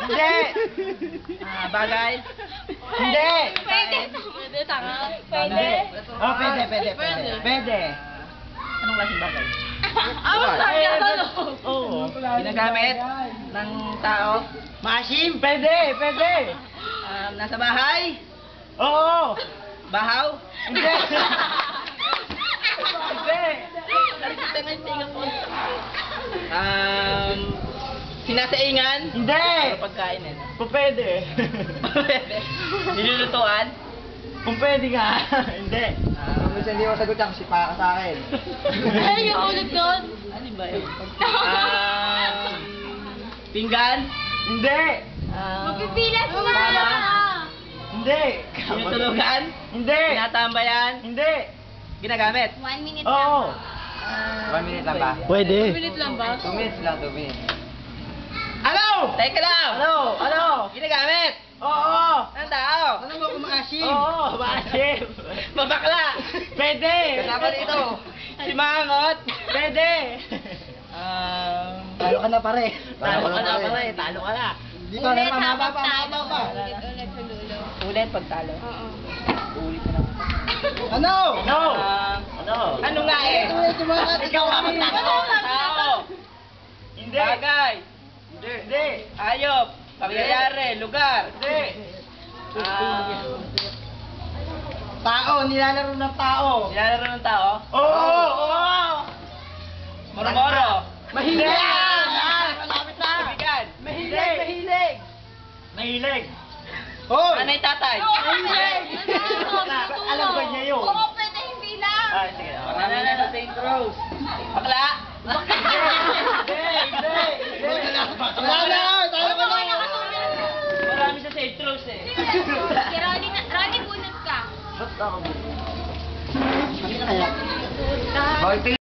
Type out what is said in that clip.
Hindi. Bagay. Hindi. Pwede. Pwede, tanga. Pwede. Oh, pwede. Pwede. Anong klaseng bagay? Sabi na talo. Oo. Ginagamit ng tao? Machine. Pwede. Nasa bahay? Oo. Bahaw? Hindi. Hindi. Sinasaingan? Hindi. Pero pagkain eh. Kung pwede. Nilulutuan? Kung pwede nga. Hindi. Minsan hindi ko sagot yan kasi para sa akin. Ay, yung ulit doon. Ano ba yun? Pinggan? Hindi. Magpipilas na. Tama. Hindi. Tinutulugan? Hindi. Tinatambayan? Hindi. Ginagamit? 1 minute Oo. lang. 1 minute lang ba? 1 Pwede. minute lang ba? 2 minutes lang, 2 minutes. Ano? Teka lang! Ano? Ginagamit? Oo. Ng tao? Ano mo kumaasim? Oo, maasim. Mabakla? Pwede. Kasama dito. Si Mangot? Pwede. Talo ka na pare. Talo ka na pala eh. Talo ka na. Dito na mababa pa. Ulit sa dulo. Ulit pagtalo. Oo. Ulit na lang. Ano? No. Ano nga eh? Ikaw ang Tao. Hindi. Bagay. Hindi. Hayop. Pangyayari. Lugar. Hindi. Tao, nilalaro ng tao. Nilalaro ng tao? Oo. Moro-moro. Mahilig. Malapit na. Ibigan. Mahilig. Hoy! Nanay tatay. Mahilig. Alam ba niya yun? Oo, pwede hindi lang. Sige. Nanay sa St. Rose. Bakla. Hindi. Wala na! Tayo ka na! Marami sa St. Rose eh. Si Ronnie bunot ka. Ano na kaya? Bakit